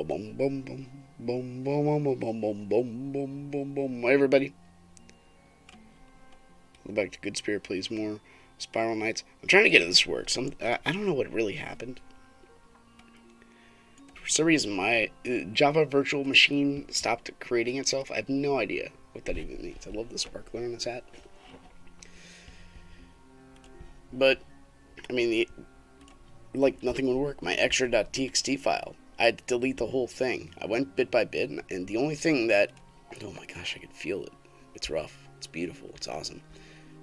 boom, boom, boom, boom, boom, boom, boom, boom, boom, boom, boom, boom, boom. Hi, everybody. Go back to Good Spirit, please. More Spiral Knights. I'm trying to get this to work. I don't know what really happened. For some reason, my Java virtual machine stopped creating itself. I have no idea what that even means. I love the sparkler on this hat. But, I mean, like nothing would work. My extra.txt file, I had to delete the whole thing. I went bit by bit, and the only thing that, oh my gosh, I could feel it. It's rough. It's beautiful. It's awesome.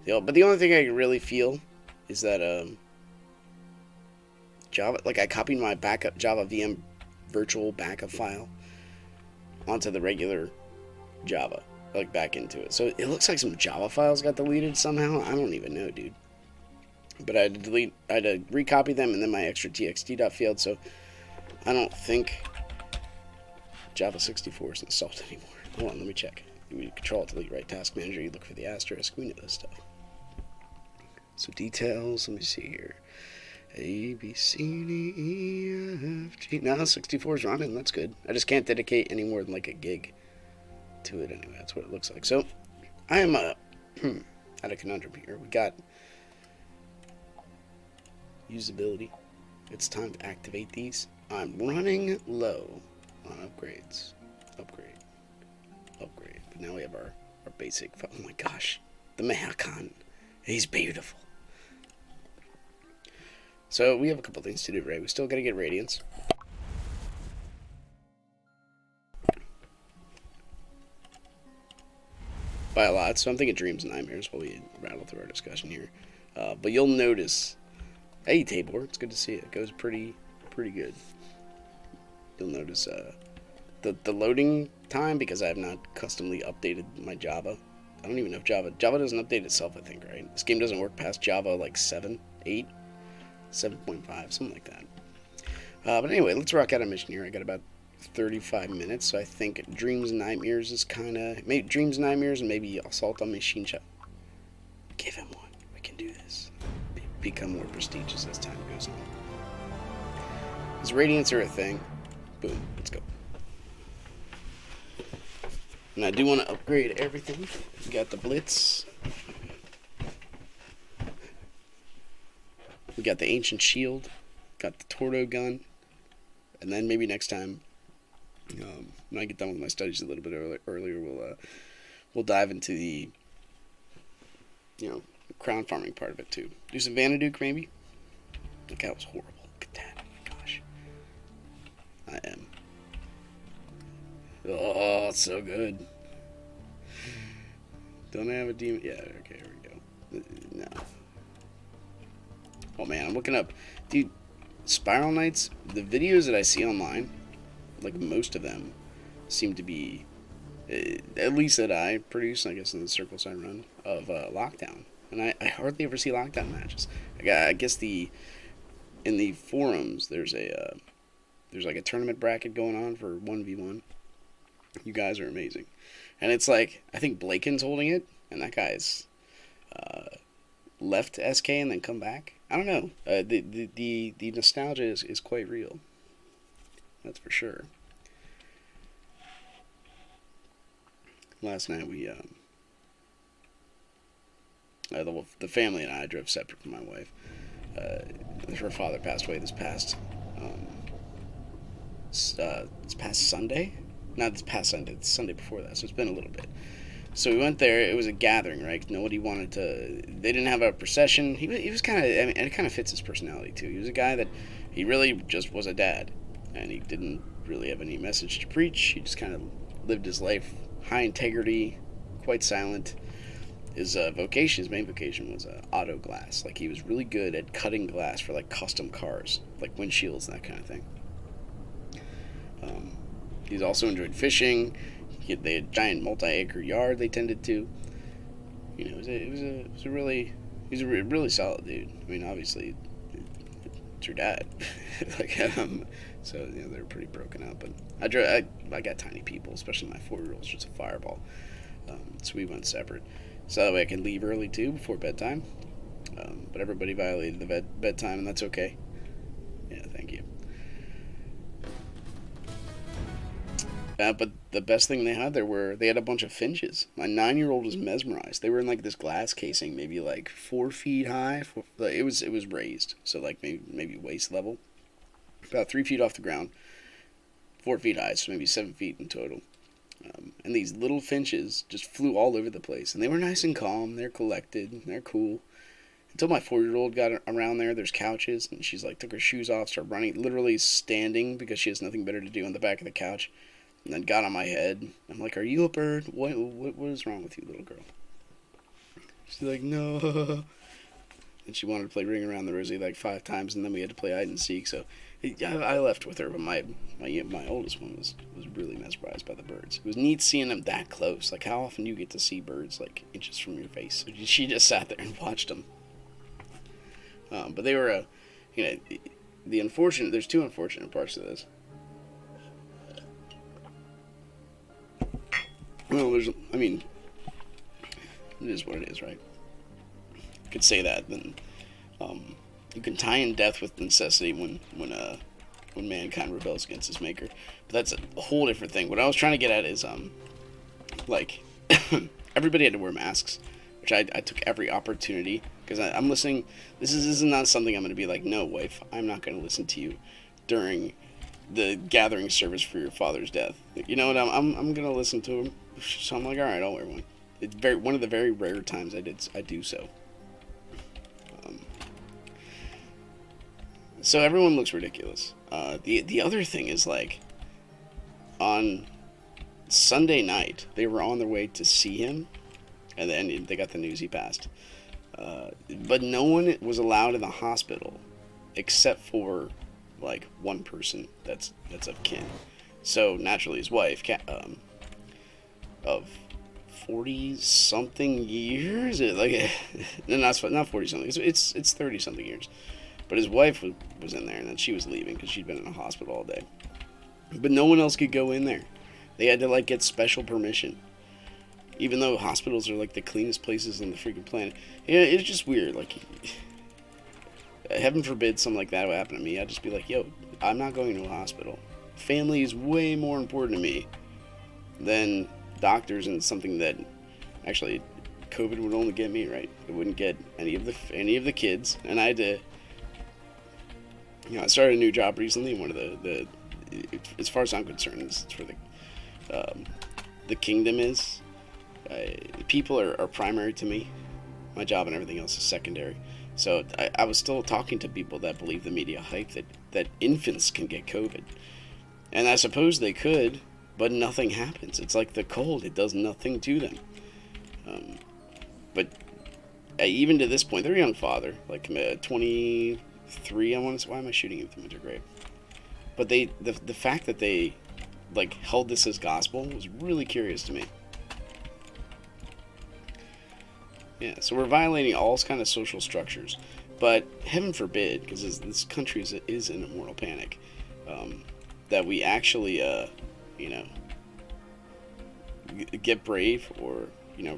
But the only thing I can really feel is that Java, like I copied my backup Java VM virtual backup file onto the regular Java, like back into it. So it looks like some Java files got deleted somehow. I don't even know, dude. But I had to recopy them, and then my extra txt dot field. So I don't think Java 64 is installed anymore. Hold on, let me check. You Control Delete Right Task Manager. You look for the asterisk. We know this stuff. So details. Let me see here. A B C D E F G. No, 64 is running. That's good. I just can't dedicate any more than like a gig to it anyway. That's what it looks like. So I am at a conundrum here. We got usability. It's time to activate these. I'm running low on upgrades. Upgrade. But now we have our basic. Oh my gosh. The Mahakon. He's beautiful. So we have a couple things to do, right? We still gotta get Radiance. By a lot. So I'm thinking Dreams and Nightmares while we rattle through our discussion here. But you'll notice. Hey, Tabor, it's good to see you. It goes pretty good. You'll notice the loading time, because I have not customly updated my Java. I don't even know if Java doesn't update itself, I think, right? This game doesn't work past Java like 7, 8, 7.5, something like that. But anyway, let's rock out a mission here. I got about 35 minutes, so I think Dreams and Nightmares is kind of... Maybe Dreams and Nightmares and maybe Assault on Machine Shop. Give him one. We can do this. Become more prestigious as time goes on. Is Radiance are a thing? Boom, let's go. And I do want to upgrade everything. We got the Blitz. We got the Ancient Shield. Got the Tordo Gun. And then maybe next time, when I get done with my studies a little bit earlier, we'll dive into the, crown farming part of it too. Do some Vanaduke maybe? Look, that was horrible. Look at that. Oh my gosh. I am. Oh, it's so good. Don't I have a demon? Yeah, okay, here we go. No. Oh man, I'm looking up. Dude, Spiral Knights, the videos that I see online, like most of them, seem to be, at least that I produce, I guess in the circles I run, of Lockdown. And I hardly ever see Lockdown matches. I guess in the forums there's like a tournament bracket going on for 1v1. You guys are amazing. And it's like, I think Blaken's holding it, and that guy's left SK and then come back. I don't know. The nostalgia is quite real. That's for sure. Last night we the family and I drove separate from my wife. Her father passed away this past Sunday. Not this past Sunday. It's Sunday before that. So it's been a little bit. So we went there. It was a gathering, right? Nobody wanted to. They didn't have a procession. He was kind of. I mean, it kind of fits his personality too. He was a guy that he really just was a dad, and he didn't really have any message to preach. He just kind of lived his life, high integrity, quite silent. His main vocation was auto glass. Like he was really good at cutting glass for like custom cars, like windshields and that kind of thing. He's also enjoyed fishing. They had a giant multi-acre yard they tended to. You know, he's a really solid dude. I mean, obviously, it's your dad. So they're pretty broken up. And I got tiny people, especially my 4-year-old's just a fireball. So we went separate. So that way I can leave early too, before bedtime. But everybody violated the bedtime, and that's okay. Yeah, thank you. But the best thing they had there were they had a bunch of finches. My 9-year-old was mesmerized. They were in like this glass casing, maybe like 4 feet high. It was raised, so like maybe waist level, about 3 feet off the ground, 4 feet high, so maybe 7 feet in total. And these little finches just flew all over the place, and they were nice and calm. They're collected. They're cool. Until my 4-year-old got around there, there's couches, and she's like took her shoes off, started running, literally standing because she has nothing better to do on the back of the couch, and then got on my head. I'm like, "Are you a bird? What is wrong with you, little girl?" She's like, "No." And she wanted to play Ring Around the Rosie like 5 times, and then we had to play hide and seek. So I left with her, but my oldest one was really mesmerized by the birds. It was neat seeing them that close. Like, how often do you get to see birds like inches from your face? So she just sat there and watched them. But they were, the unfortunate. There's two unfortunate parts to this. Well, it is what it is, right? You could say that. Then, you can tie in death with necessity when mankind rebels against his maker. But that's a whole different thing. What I was trying to get at is, like, everybody had to wear masks, which I took every opportunity. Because I'm listening. This is not something I'm going to be like, no, wife, I'm not going to listen to you during the gathering service for your father's death. You know what? I'm going to listen to him. So I'm like, all right, I'll wear one. It's one of the very rare times I do so. So everyone looks ridiculous. The other thing is, like, on Sunday night they were on their way to see him, and then they got the news he passed. But no one was allowed in the hospital except for like one person that's of kin. So naturally, his wife, of 40-something years, like not 40-something. It's 30-something years. But his wife was in there, and then she was leaving because she'd been in a hospital all day. But no one else could go in there. They had to like get special permission. Even though hospitals are like the cleanest places on the freaking planet. Yeah, it's just weird. Like, heaven forbid something like that would happen to me. I'd just be like, yo, I'm not going to a hospital. Family is way more important to me than doctors, and something that actually COVID would only get me, right? It wouldn't get any of the kids. And I had to, I started a new job recently. One of the as far as I'm concerned, this is where the kingdom is. People are primary to me. My job and everything else is secondary. So I was still talking to people that believe the media hype that infants can get COVID. And I suppose they could, but nothing happens. It's like the cold. It does nothing to them. But even to this point, they're a young father, like 23, I want to say. Why am I shooting him through winter grave? But the fact that they like held this as gospel was really curious to me. Yeah, so we're violating all kind of social structures, but heaven forbid, because this country is in a moral panic, that we actually, get brave or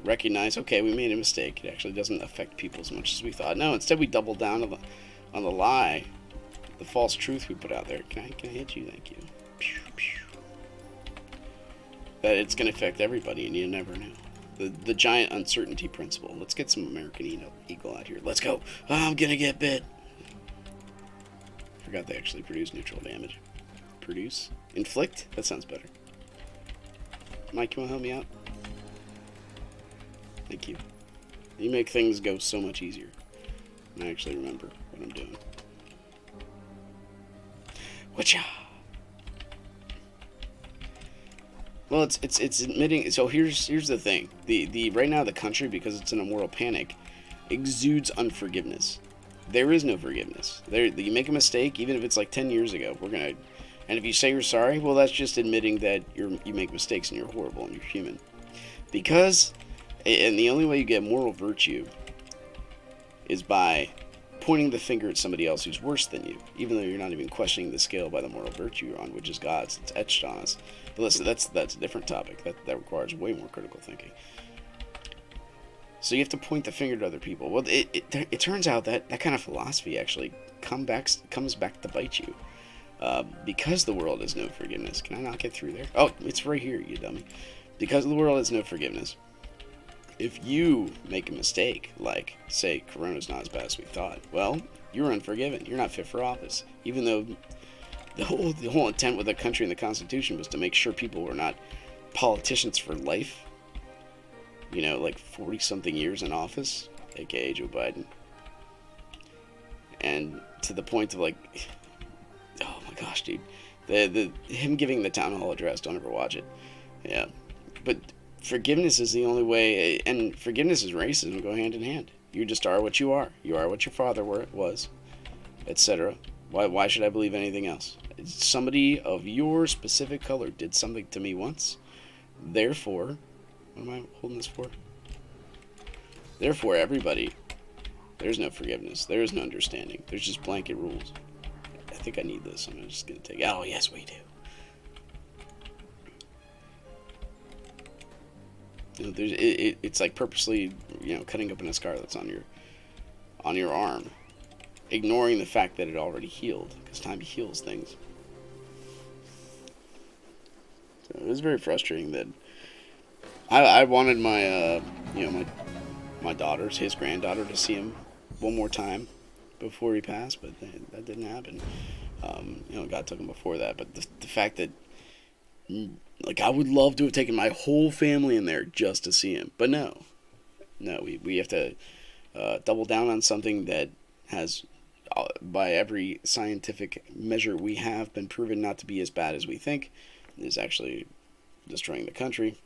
recognize, okay, we made a mistake. It actually doesn't affect people as much as we thought. No, instead we double down on the lie, the false truth we put out there. Can I hit you? Thank you. That it's going to affect everybody, and you never know. The giant uncertainty principle. Let's get some American Eagle out here. Let's go. Oh, I'm gonna get bit. Forgot they actually produce neutral damage. Inflict? That sounds better. Mike, you wanna help me out? Thank you. You make things go so much easier. And I actually remember what I'm doing. Whatcha? Well, it's admitting. So here's the thing. The right now the country, because it's in a moral panic, exudes unforgiveness. There is no forgiveness. You make a mistake, even if it's like 10 years ago, and if you say you're sorry, well, that's just admitting that you make mistakes and you're horrible and you're human. And the only way you get moral virtue is by pointing the finger at somebody else who's worse than you, even though you're not even questioning the scale by the moral virtue you're on, which is God's. It's etched on us. But listen, that's a different topic. That requires way more critical thinking. So you have to point the finger to other people. Well, it turns out that kind of philosophy actually comes back to bite you. Because the world has no forgiveness. Can I not get through there? Oh, it's right here, you dummy. Because the world has no forgiveness. If you make a mistake, like, say, Corona's not as bad as we thought, well, you're unforgiven. You're not fit for office. Even though the whole intent with the country and the Constitution was to make sure people were not politicians for life. You know, like 40-something years in office, aka Joe Biden. And to the point of, like, oh my gosh, dude. Him giving the town hall address, don't ever watch it. Yeah. But forgiveness is the only way, and forgiveness and racism go hand in hand. You just are what you are. You are what your father was, etc. Why should I believe anything else? Somebody of your specific color did something to me once. Therefore, what am I holding this for? Therefore, everybody, there's no forgiveness. There is no understanding. There's just blanket rules. I think I need this. I'm just going to take it. Oh, yes, we do. You know, it's like purposely, cutting open a scar that's on your arm, ignoring the fact that it already healed, because time heals things. So it was very frustrating that I wanted my daughter's, his granddaughter, to see him one more time before he passed, but that didn't happen. God took him before that, but the fact that, like, I would love to have taken my whole family in there just to see him. But no, we have to double down on something that has, by every scientific measure we have, been proven not to be as bad as we think. It is actually destroying the country.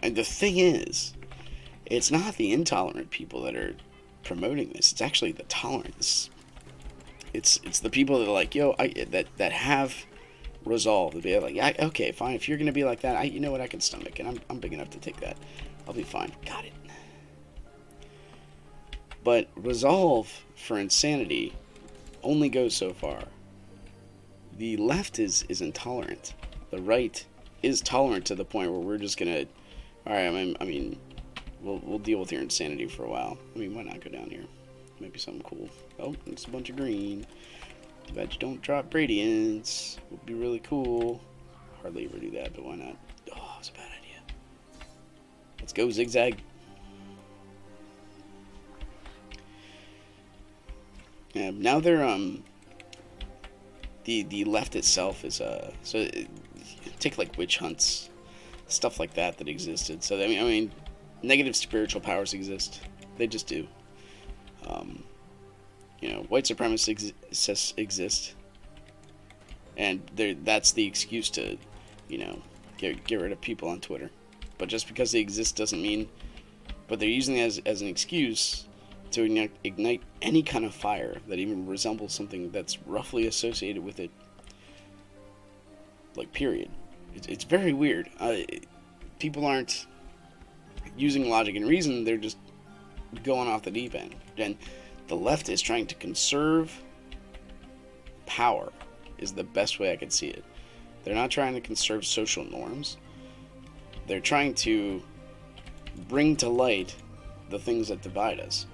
And the thing is, it's not the intolerant people that are promoting this. It's actually the tolerant. It's the people that are like, that have resolve to be like, okay, fine, if you're gonna be like that, you know what, I can stomach it. I'm big enough to take that. I'll be fine. Got it. But resolve for insanity only goes so far. The left is intolerant. The right is tolerant to the point where we're just gonna, all right. I mean, we'll deal with your insanity for a while. I mean, why not go down here? Maybe something cool. Oh, it's a bunch of green. Too bad you don't drop radiance. Would be really cool. Hardly ever do that, but why not? Oh, it's a bad idea. Let's go zigzag. Yeah, now they're the left itself is so take like witch hunts, stuff like that existed. So I mean, negative spiritual powers exist. They just do. White supremacists exist, and that's the excuse to, get rid of people on Twitter. But just because they exist doesn't mean. But they're using it as an excuse to ignite any kind of fire that even resembles something that's roughly associated with it. Like, period. It's very weird. People aren't using logic and reason. They're just going off the deep end. And the left is trying to conserve power, is the best way I could see it. They're not trying to conserve social norms. They're trying to bring to light the things that divide us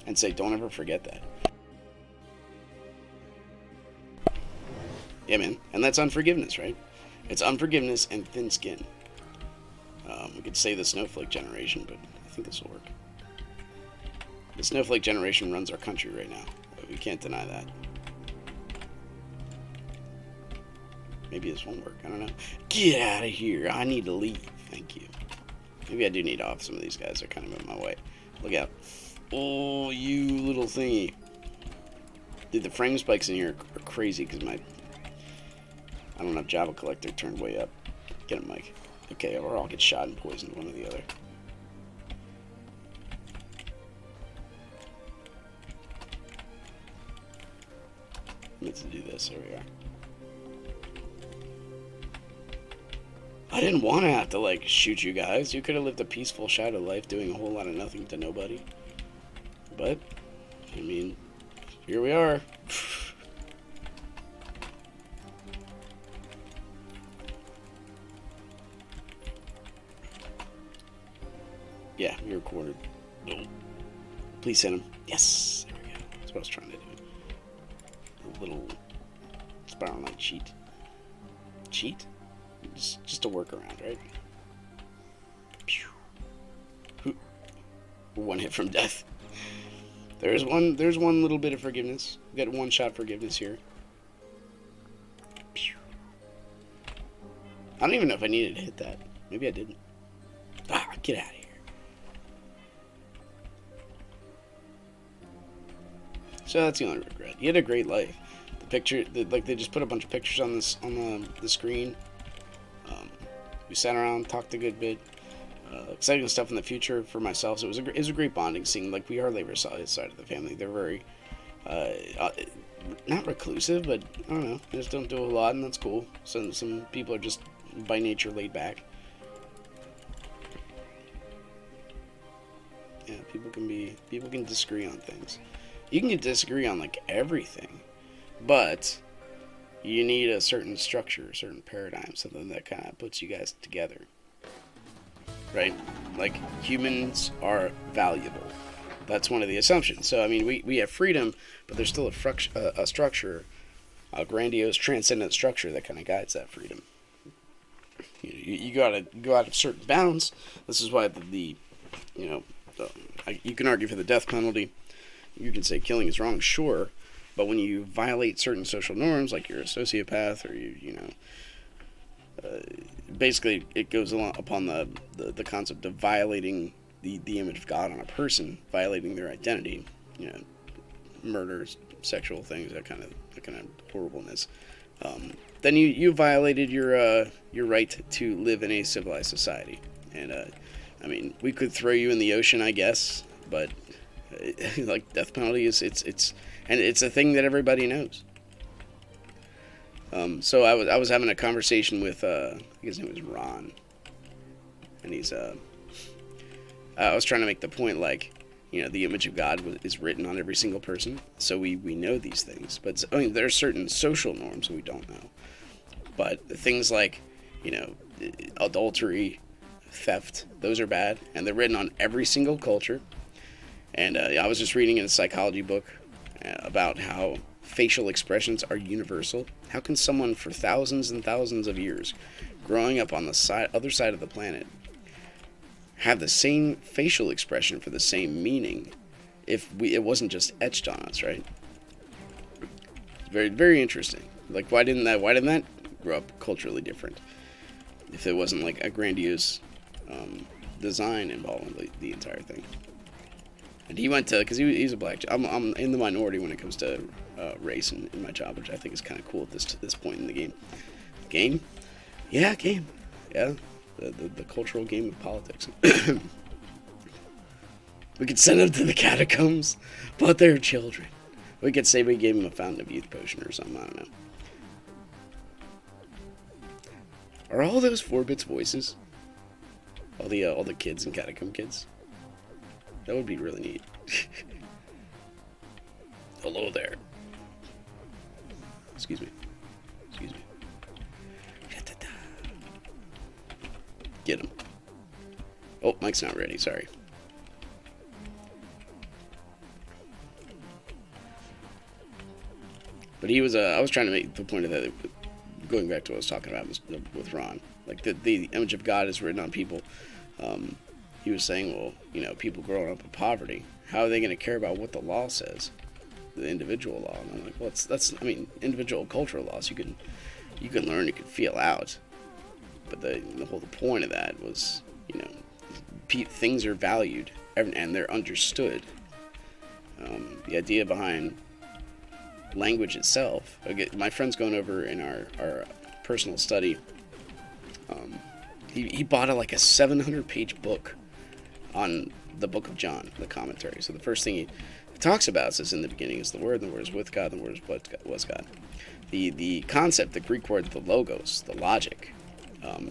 and say, don't ever forget that. Yeah, man. And that's unforgiveness, right? It's unforgiveness and thin skin. We could say the snowflake generation, but I think this will work. The snowflake generation runs our country right now. We can't deny that. Maybe this won't work. I don't know. Get out of here. I need to leave. Thank you. Maybe I do need off some of these guys. They're kind of in my way. Look out. Oh, you little thingy. Dude, the frame spikes in here are crazy because I don't have Java Collector turned way up. Get him, Mike. Okay, or I'll get shot and poisoned, one or the other. Let's do this. There we are. I didn't want to have to, like, shoot you guys. You could have lived a peaceful, shadow life doing a whole lot of nothing to nobody. But, I mean, here we are. Yeah, we recorded. Please send him. Yes, there we go. That's what I was trying to do. little spiral knight cheat. Cheat? Just a workaround, right? Pew. One hit from death. There's one little bit of forgiveness. We got one shot forgiveness here. Pew. I don't even know if I needed to hit that. Maybe I didn't. Ah, get out of here. So that's the only regret. You had a great life. The picture, like they just put a bunch of pictures on the screen. We sat around, talked a good bit. Exciting stuff in the future for myself. So it was a great bonding scene. Like, we are Labor side of the family. They're very not reclusive, but I don't know. They just don't do a lot, and that's cool. Some people are just by nature laid back. Yeah, people can disagree on things. You can disagree on like everything, but you need a certain structure, a certain paradigm, something that kind of puts you guys together, right? Like, humans are valuable. That's one of the assumptions. So I mean, we have freedom, but there's still a structure, a grandiose, transcendent structure that kind of guides that freedom. You gotta go out of certain bounds. This is why you can argue for the death penalty. You can say killing is wrong, sure, but when you violate certain social norms, like you're a sociopath, or basically it goes upon the concept of violating the image of God on a person, violating their identity, murders, sexual things, that kind of horribleness. Then you violated your right to live in a civilized society. And I mean, we could throw you in the ocean, I guess, but like, death penalty it's a thing that everybody knows. So I was having a conversation with I think his name was Ron, and he's I was trying to make the point, like, the image of God is written on every single person, so we know these things, but I mean, there are certain social norms that we don't know, but things like adultery, theft, those are bad, and they're written on every single culture. And I was just reading in a psychology book about how facial expressions are universal. How can someone for thousands and thousands of years, growing up on the other side of the planet, have the same facial expression for the same meaning if it wasn't just etched on us, right? Very, very interesting. Like, why didn't that grow up culturally different if it wasn't like a grandiose design involving the entire thing? And he went to, because he's a black. I'm in the minority when it comes to race in my job, which I think is kind of cool at this point in the game. Game? Yeah, game. Yeah, the cultural game of politics. We could send them to the catacombs, but they're children. We could say we gave them a Fountain of Youth potion or something. I don't know. Are all those 4-bits voices? All the kids and catacomb kids? That would be really neat. Hello there. Excuse me. Get him. Oh, Mike's not ready. Sorry. But he was. I was trying to make the point of that. Going back to what I was talking about with Ron, like the image of God is written on people. He was saying, well, people growing up in poverty, how are they going to care about what the law says, the individual law? And I'm like, well, that's individual cultural laws. You can learn, you can feel out, but the whole point of that was, things are valued and they're understood. The idea behind language itself. My friend's going over in our personal study. He bought a 700-page book on the Book of John, the commentary. So the first thing he talks about is, in the beginning is the Word, and the Word is with God, and the Word was God. The concept, the Greek word, the logos, the logic.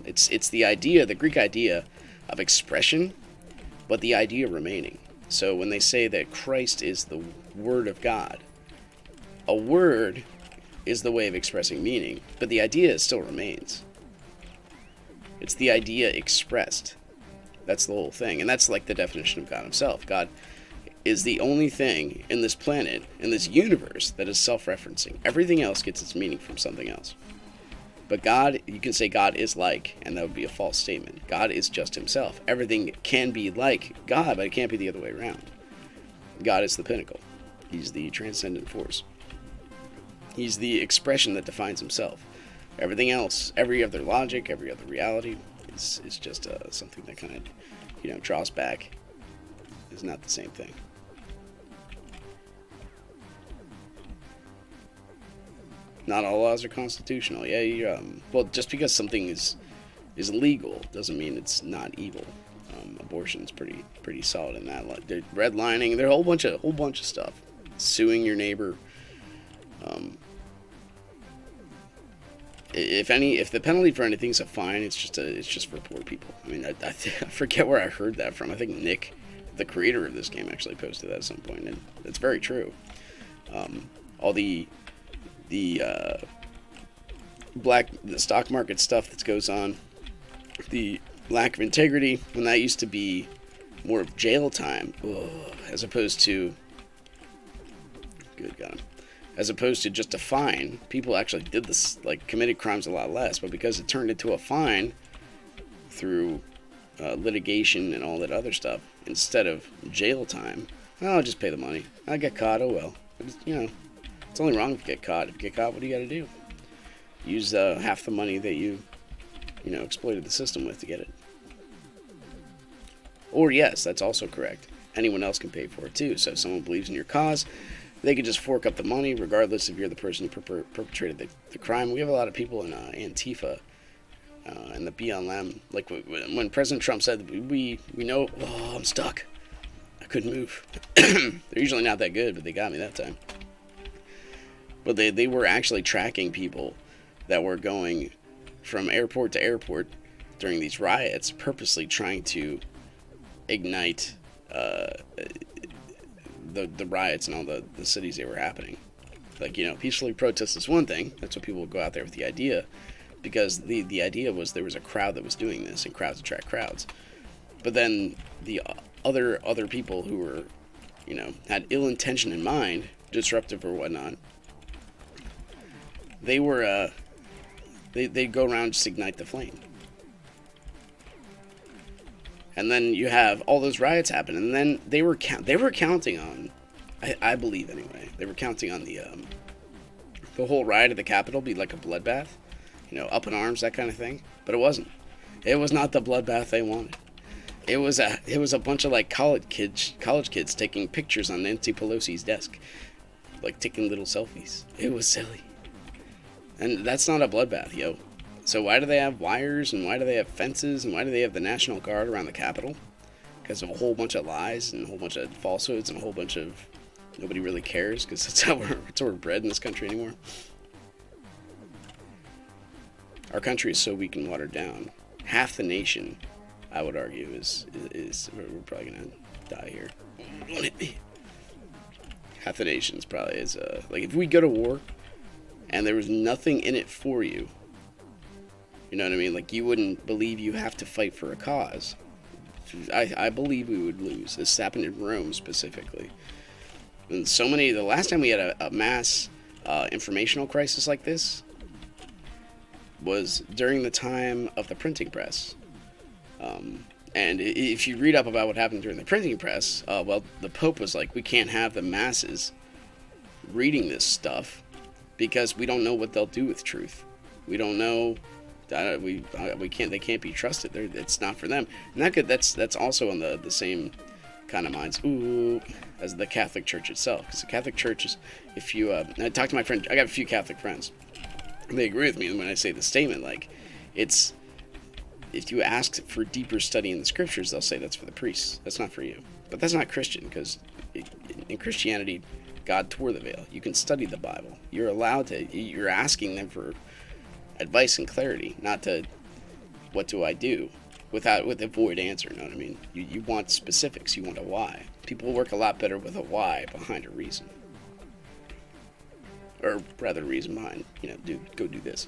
It's the idea, the Greek idea of expression, but the idea remaining. So when they say that Christ is the Word of God, a word is the way of expressing meaning, but the idea still remains. It's the idea expressed. That's the whole thing. And that's like the definition of God himself. God is the only thing in this planet, in this universe, that is self-referencing. Everything else gets its meaning from something else. But God, you can say God is like, and that would be a false statement. God is just himself. Everything can be like God, but it can't be the other way around. God is the pinnacle. He's the transcendent force. He's the expression that defines himself. Everything else, every other logic, every other reality, is just something that kind of, draws back. Is not the same thing. Not all laws are constitutional. Yeah, well, just because something is legal doesn't mean it's not evil. Abortion's pretty solid in that. Redlining, there's a whole bunch of stuff. Suing your neighbor. If the penalty for anything is a fine, it's just for poor people. I mean, I forget where I heard that from. I think Nick, the creator of this game, actually posted that at some point, and it's very true. All the stock market stuff that goes on, the lack of integrity, when that used to be more of jail time, as opposed to just a fine. People actually did this, committed crimes a lot less, but because it turned into a fine through litigation and all that other stuff, instead of jail time, I'll just pay the money. I get caught, oh well. It's only wrong if you get caught. If you get caught, what do you got to do? Use half the money that you exploited the system with to get it. Or yes, that's also correct. Anyone else can pay for it too. So if someone believes in your cause, they could just fork up the money, regardless if you're the person who perpetrated the crime. We have a lot of people in Antifa and the BLM. Like when President Trump said, we know, I'm stuck. I couldn't move. They're usually not that good, but they got me that time. But they were actually tracking people that were going from airport to airport during these riots, purposely trying to ignite the riots and all the cities they were happening. Peacefully protest is one thing. That's what people would go out there with the idea, because the idea was there was a crowd that was doing this, and crowds attract crowds. But then the other people who were, had ill intention in mind, disruptive or whatnot, they were they'd go around and just ignite the flame. And then you have all those riots happen, and then they were counting on, I believe anyway, they were counting on the whole riot at the Capitol be like a bloodbath, up in arms, that kind of thing. But it wasn't. It was not the bloodbath they wanted. It was a bunch of college kids taking pictures on Nancy Pelosi's desk, taking little selfies. It was silly. And that's not a bloodbath, yo. So why do they have wires, and why do they have fences, and why do they have the National Guard around the Capitol? Because of a whole bunch of lies and a whole bunch of falsehoods and a whole bunch of nobody really cares, because that's how we're bred in this country anymore. Our country is so weak and watered down. Half the nation, I would argue, is we're probably gonna die here. Don't hit me. Half the nation's probably is if we go to war and there was nothing in it for you. You know what I mean? You wouldn't believe you have to fight for a cause. I believe we would lose. This happened in Rome specifically. And the last time we had a mass informational crisis like this was during the time of the printing press. And if you read up about what happened during the printing press, the Pope was like, we can't have the masses reading this stuff because we don't know what they'll do with truth. We don't know. We can't. They can't be trusted. It's not for them. And that's also on the same kind of minds as the Catholic Church itself. Because the Catholic Church is, if you I talk to my friend, I got a few Catholic friends, and they agree with me when I say the statement. It's, if you ask for deeper study in the scriptures, they'll say that's for the priests. That's not for you. But that's not Christian, because in Christianity, God tore the veil. You can study the Bible. You're allowed to. You're asking them for advice and clarity, not to what do I do with a void answer. You know what I mean? You want specifics. You want a why. People work a lot better with a why behind a reason, or rather, reason behind go do this.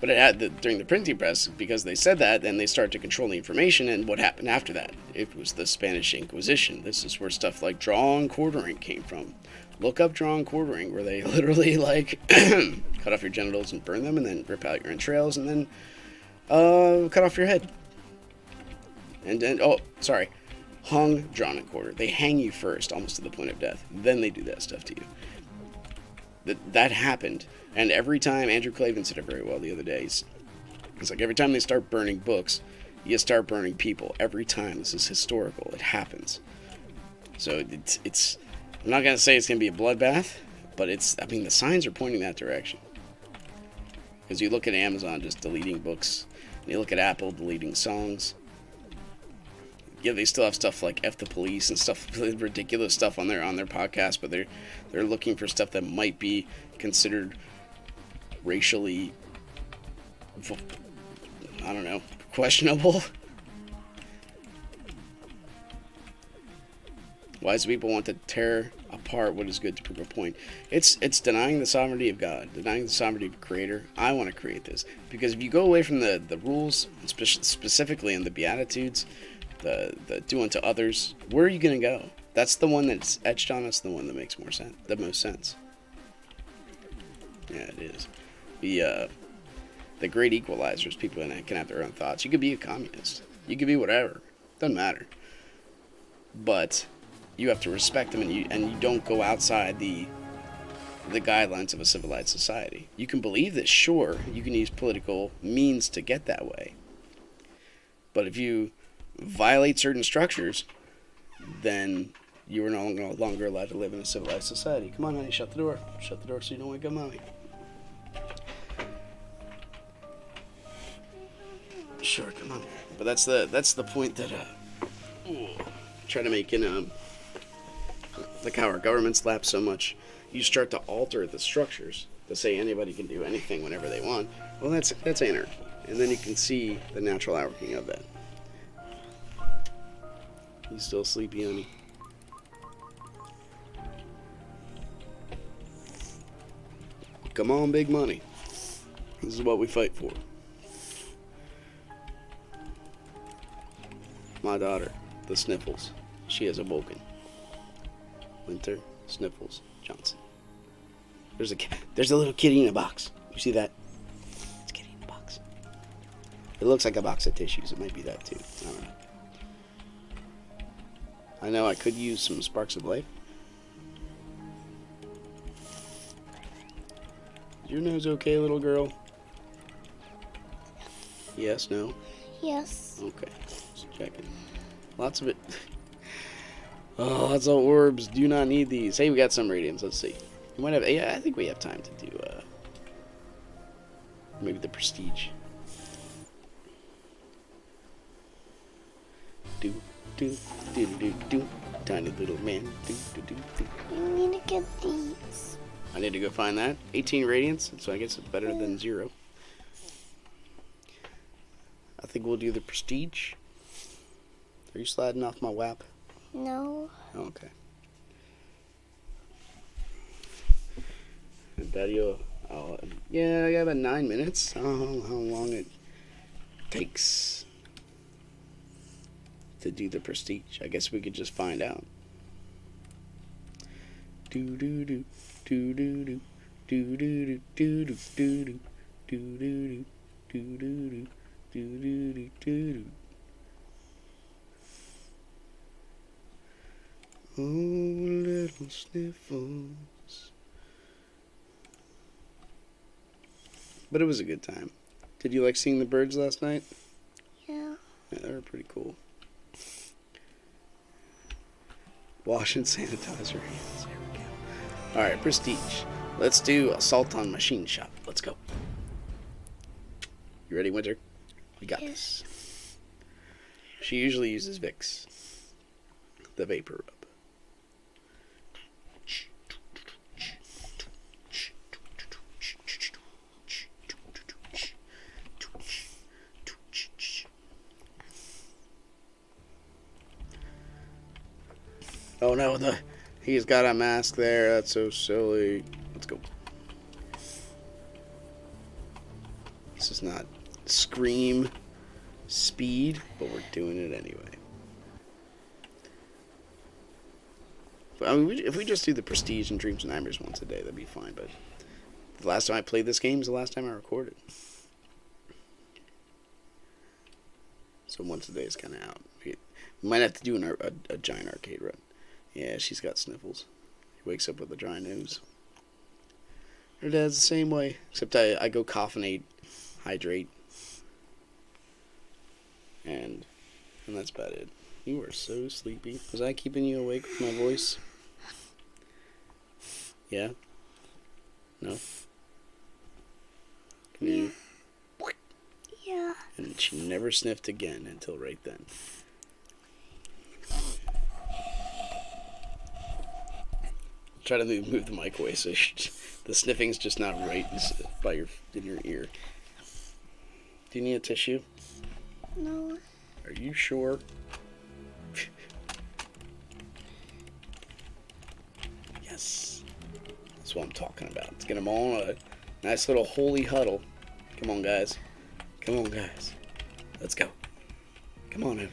But it had during the printing press, because they said that, then they started to control the information, and what happened after that? It was the Spanish Inquisition. This is where stuff like draw and quartering came from. Look up draw and quartering, where they literally, like, cut off your genitals and burn them, and then rip out your entrails, and then cut off your head. And then, hung, drawn, and quartered. They hang you first, almost to the point of death. Then they do that stuff to you. That happened. And every time, Andrew Clavin said it very well the other day, it's like every time they start burning books, you start burning people. Every time. This is historical. It happens. So it's I'm not going to say it's going to be a bloodbath, but the signs are pointing that direction. Because you look at Amazon just deleting books, and you look at Apple deleting songs. Yeah, they still have stuff like F the Police and stuff, ridiculous stuff on their podcast, but they're looking for stuff that might be considered racially, I don't know, questionable. Wise people want to tear apart what is good to prove a point. It's denying the sovereignty of God, denying the sovereignty of the Creator. I want to create this. Because if you go away from the rules, specifically in the Beatitudes, the do unto others, where are you going to go? That's the one that's etched on us, the one that makes the most sense. Yeah, it is. The great equalizers, people can have their own thoughts. You could be a communist. You could be whatever. Doesn't matter. But you have to respect them, and you don't go outside the guidelines of a civilized society. You can believe this, sure. You can use political means to get that way. But if you violate certain structures, then you are no longer allowed to live in a civilized society. Come on, honey, shut the door. Shut the door so you don't wake up mommy. Sure, come on. But that's the point that try to make in like how our governments lapse so much. You start to alter the structures to say anybody can do anything whenever they want. Well, that's anarchy, and then you can see the natural outworking of that. You still sleepy, honey? Come on, big money. This is what we fight for. My daughter, the Sniffles. She has awoken. Winter Sniffles Johnson. There's a little kitty in a box. You see that? It's a kitty in a box. It looks like a box of tissues. It might be that too. I don't know. I know I could use some sparks of life. Is your nose okay, little girl? Yes, no? Yes. Okay. Just checking. Lots of it. Oh, lots of orbs. Do not need these. Hey, we got some radiance. Let's see. We might have. Yeah, I think we have time to do maybe the prestige. Do. Tiny little man. Do. You need to get these. I need to go find that. 18 radiance, so I guess it's better than 0. I think we'll do the prestige. Are you sliding off my WAP? No. Oh, okay. And Daddy, yeah, I got about 9 minutes. I don't know how long it takes to do the prestige. I guess we could just find out. Do do do do do do do do do do do do do do do do. Oh, little Sniffles. But it was a good time. Did you like seeing the birds last night? Yeah. Yeah, they were pretty cool. Wash and sanitize your hands. There we go. Alright, prestige. Let's do assault on machine shop. Let's go. You ready, Winter? We got this. She usually uses Vicks. The vapor rub. Oh no, he's got a mask there. That's so silly. Let's go. This is not Scream speed, but we're doing it anyway. But, I mean, if we just do the Prestige and Dreams and Nightmares once a day, that'd be fine. But the last time I played this game is the last time I recorded. So once a day is kind of out. We might have to do a giant arcade run. Yeah, she's got sniffles. He wakes up with a dry nose. Her dad's the same way, except I go coffinate, hydrate, and that's about it. You are so sleepy. Was I keeping you awake with my voice? Yeah? No? Can you? Yeah. And she never sniffed again until right then. Try to move the mic away so the sniffing's just not right in your ear. Do you need a tissue? No. Are you sure? Yes. That's what I'm talking about. Let's get them all in a nice little holy huddle. Come on, guys. Come on, guys. Let's go. Come on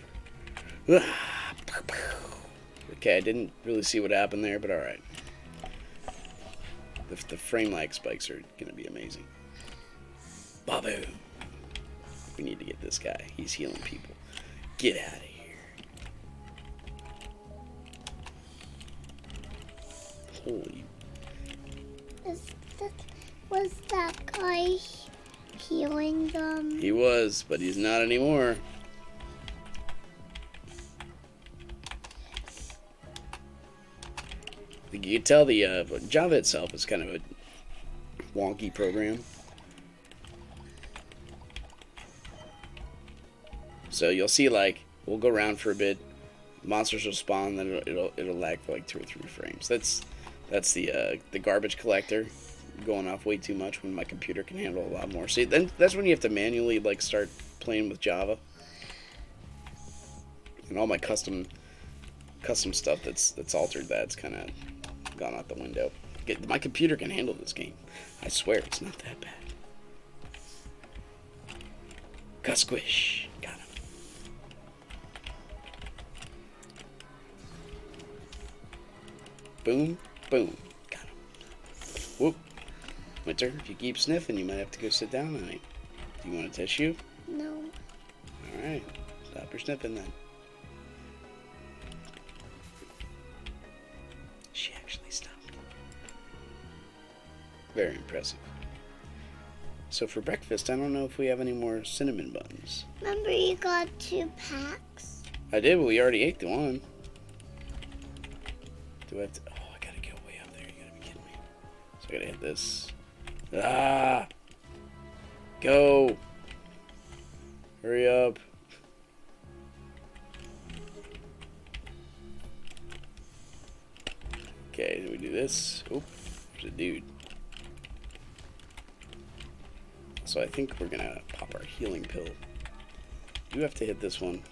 over. Okay, I didn't really see what happened there, but alright. The frame lag spikes are going to be amazing. Babu. We need to get this guy. He's healing people. Get out of here. Holy. Was that guy healing them? He was, but he's not anymore. You can tell the Java itself is kind of a wonky program. So you'll see, like, we'll go around for a bit, monsters will spawn, then it'll lag for like 2 or 3 frames. That's the garbage collector going off way too much when my computer can handle a lot more. See, then that's when you have to manually like start playing with Java, and all my custom stuff that's altered that's kind of gone out the window. My computer can handle this game. I swear it's not that bad. Squish. Got him. Boom, boom. Got him. Whoop. Winter, if you keep sniffing, you might have to go sit down tonight. Do you want a tissue? No. Alright. Stop your sniffing then. She actually stopped. Very impressive. So for breakfast, I don't know if we have any more cinnamon buns. Remember you got 2 packs? I did, but we already ate the one. Do I have to... Oh, I gotta go way up there. You gotta be kidding me. So I gotta hit this. Ah! Go! Hurry up. Okay, do we do this? Oop, there's a dude. So I think we're gonna pop our healing pill. You have to hit this one.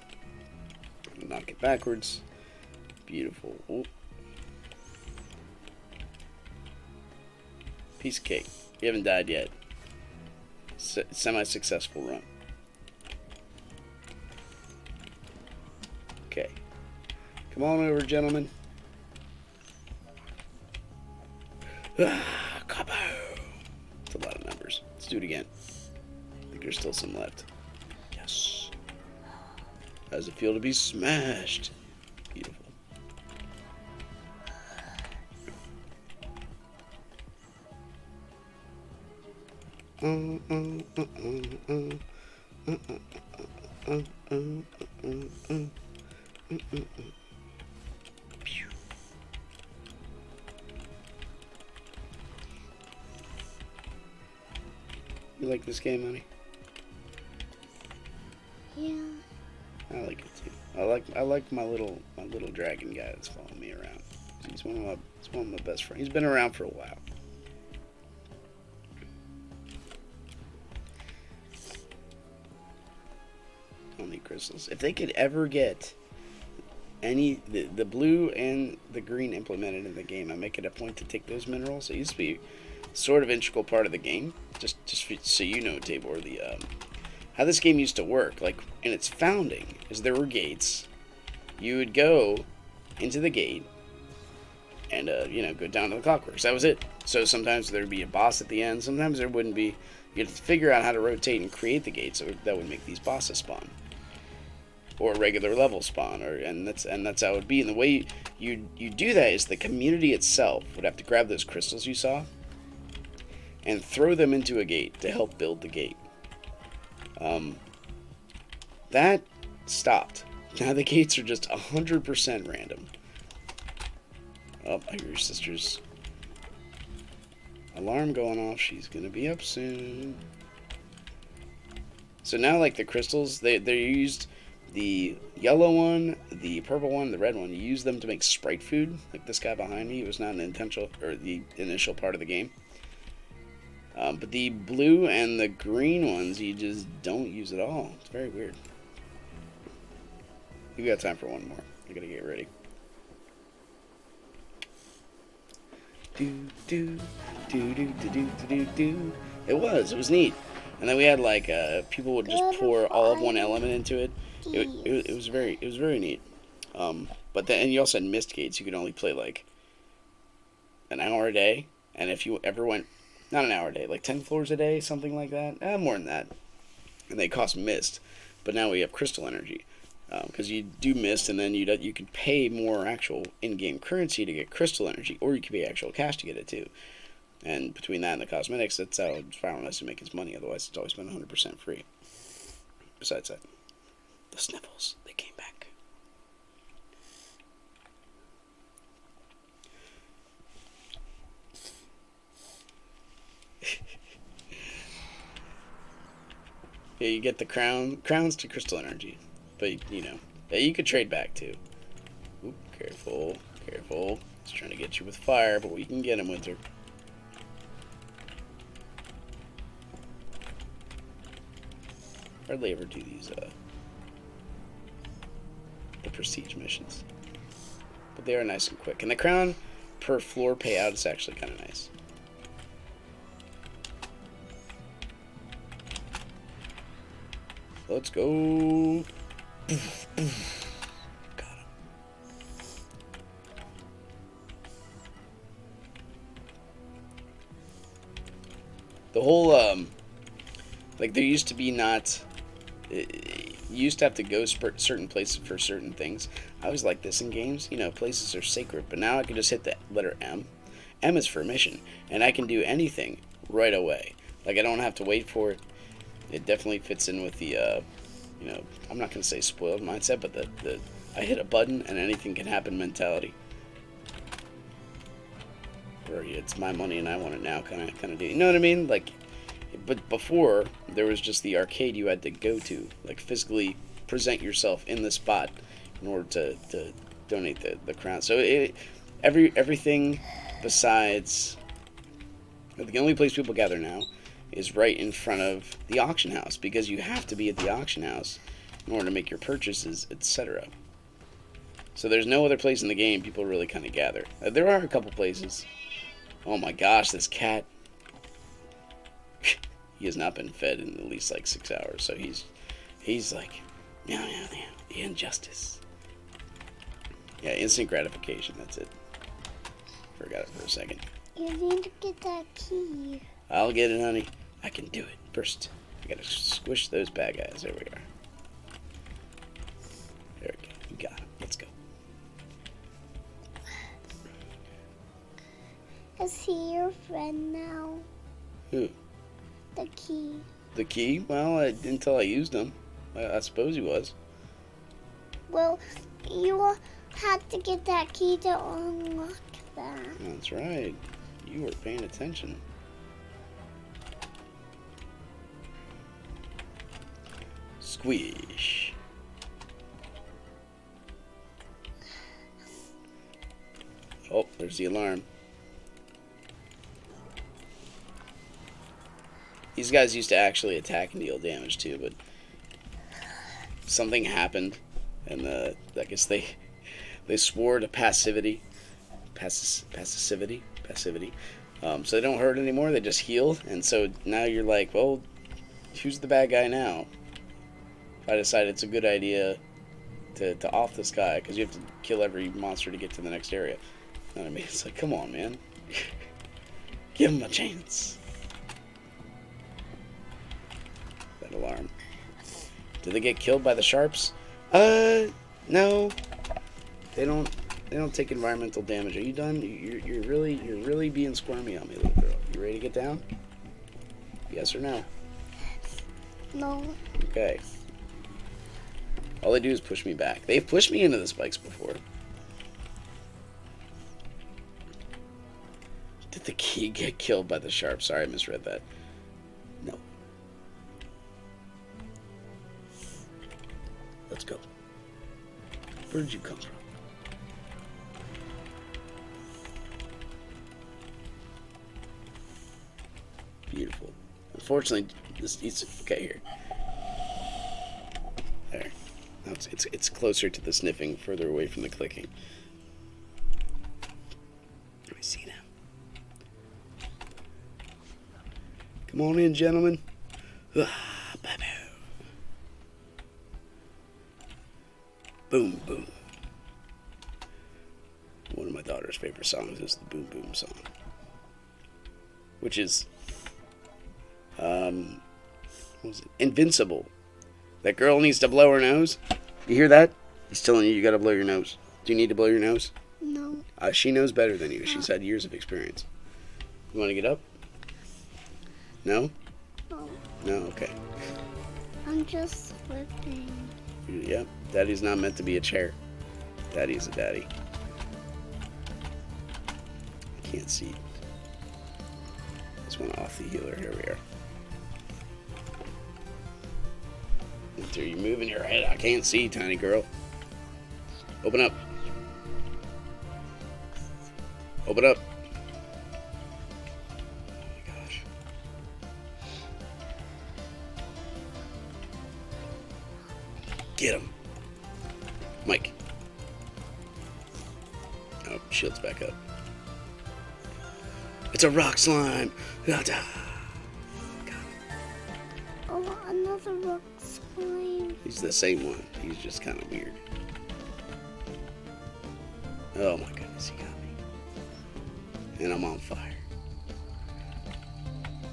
Knock it backwards. Beautiful. Oop. Piece of cake. You haven't died yet. Semi-successful run. Okay. Come on over, gentlemen. Kaboom! It's a lot of numbers. Let's do it again. I think there's still some left. Yes. How does it feel to be smashed? Beautiful. You like this game, honey? Yeah. I like it too. I like my little dragon guy that's following me around. He's one of my best friends. He's been around for a while. I don't need crystals. If they could ever get the blue and the green implemented in the game, I make it a point to take those minerals. It used to be sort of integral part of the game. so you know, Tabor, how this game used to work, like in its founding, is there were gates. You would go into the gate and go down to the Clockworks. That was it. So sometimes there'd be a boss at the end. Sometimes there wouldn't be. You had to figure out how to rotate and create the gates that would make these bosses spawn, or a regular level spawn, and that's how it would be. And the way you do that is the community itself would have to grab those crystals you saw and throw them into a gate to help build the gate. That stopped. Now the gates are just 100% random. Oh, I hear your sister's alarm going off. She's gonna be up soon. So now, like the crystals, they're used. The yellow one, the purple one, the red one. You use them to make sprite food. Like this guy behind me, it was not an intentional or the initial part of the game. But the blue and the green ones, you just don't use at all. It's very weird. We got time for one more. I gotta get ready. It was neat. And then we had like people would just pour all of one element into it. It was very neat. But then, and you also had mist gates. You could only play like an hour a day, and if you ever went, not an hour a day, like 10 floors a day, something like that. More than that. And they cost mist. But now we have crystal energy. Because you do mist, and then you can pay more actual in-game currency to get crystal energy, or you can pay actual cash to get it too. And between that and the cosmetics, that's how Spiral has to make its money. Otherwise, it's always been 100% free. Besides that, the sniffles, they came back. Yeah, you get the crowns to crystal energy. But, you could trade back, too. Oop, careful. He's trying to get you with fire, but we can get him with her. Hardly ever do these, the prestige missions. But they are nice and quick. And the crown per floor payout is actually kind of nice. Let's go. Got him. The whole, like there used to be not, you used to have to go certain places for certain things. I always like this in games, places are sacred, but now I can just hit the letter M. M is for mission, and I can do anything right away. Like I don't have to wait for it. It definitely fits in with the, I'm not going to say spoiled mindset, but the I hit a button and anything can happen mentality. Or it's my money and I want it now kind of deal. You know what I mean? Like, but before, there was just the arcade you had to go to. Like, physically present yourself in the spot in order to donate the crown. So everything besides... The only place people gather now is right in front of the auction house, because you have to be at the auction house in order to make your purchases, etc. So there's no other place in the game people really kind of gather. There are a couple places. Oh my gosh, this cat. He has not been fed in at least like 6 hours, so he's like, meow, meow, meow, the injustice. Yeah, instant gratification, that's it. Forgot it for a second. You need to get that key. I'll get it, honey. I can do it. First, I gotta squish those bad guys. There we are. There we go. You got him. Let's go. Is he your friend now? Who? The key. The key? Well, until I used him. I suppose he was. Well, you had to get that key to unlock that. That's right. You were paying attention. Squish. Oh, there's the alarm. These guys used to actually attack and deal damage too, but something happened, and I guess they swore to passivity, So they don't hurt anymore. They just heal. And so now you're like, well, who's the bad guy now? I decided it's a good idea to off this guy because you have to kill every monster to get to the next area. You know what I mean? It's like, come on, man. Give him a chance. That alarm. Did they get killed by the sharps? No. They don't take environmental damage. Are you done? You're really being squirmy on me, little girl. You ready to get down? Yes or no? No. Okay. All they do is push me back. They've pushed me into the spikes before. Did the key get killed by the sharp? Sorry, I misread that. No. Let's go. Where did you come from? Beautiful. Unfortunately, this needs to get here. There. Now it's closer to the sniffing, further away from the clicking. I see now. Come on in, gentlemen. Boom, boom. One of my daughter's favorite songs is the Boom Boom song. Which is, what was it? Invincible. That girl needs to blow her nose. You hear that? He's telling you gotta blow your nose. Do you need to blow your nose? No. She knows better than you. She's had years of experience. You want to get up? No? No. No? Okay. I'm just slipping. Yep. Daddy's not meant to be a chair. Daddy's a daddy. I can't see. This one off the healer. Here we are. Until you're moving your head. I can't see, tiny girl. Open up. Open up. Oh my gosh. Get him. Mike. Oh, shield's back up. It's a rock slime. Oh, another rock slime. He's the same one. He's just kind of weird. Oh my goodness, he got me. And I'm on fire.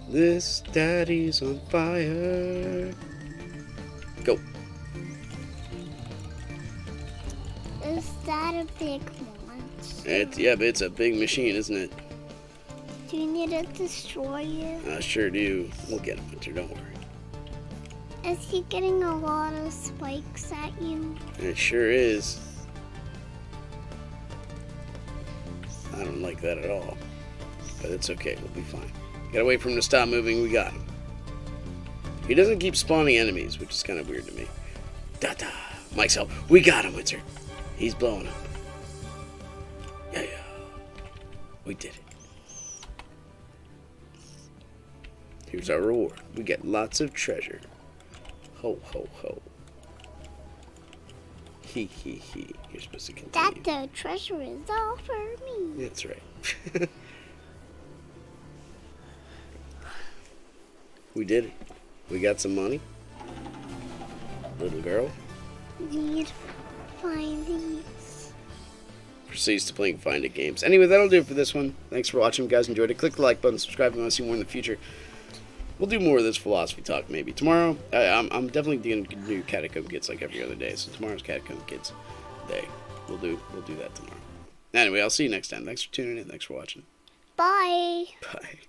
This daddy's on fire. Go. Is that a big monster? Yeah, but it's a big machine, isn't it? Do you need to destroy it? I sure do. We'll get him, Winter. Don't worry. Is he getting a lot of spikes at you? It sure is. I don't like that at all. But it's okay. We'll be fine. Gotta wait for him to stop moving. We got him. He doesn't keep spawning enemies, which is kind of weird to me. Da-da. Mike's help. We got him, Winter. He's blowing up. Yeah. We did it. Here's our reward. We get lots of treasure. Ho, ho, ho. He. You're supposed to continue. That the treasure is all for me. That's right. We did it. We got some money. Little girl Need find these. proceeds to playing Find It games. Anyway, that'll do it for this one. Thanks for watching. If you guys enjoyed it, click the like button, subscribe if you want to see more in the future. We'll do more of this philosophy talk maybe. Tomorrow, I'm definitely going to do Catacomb Kids like every other day. So tomorrow's Catacomb Kids day. We'll do that tomorrow. Anyway, I'll see you next time. Thanks for tuning in. Thanks for watching. Bye. Bye.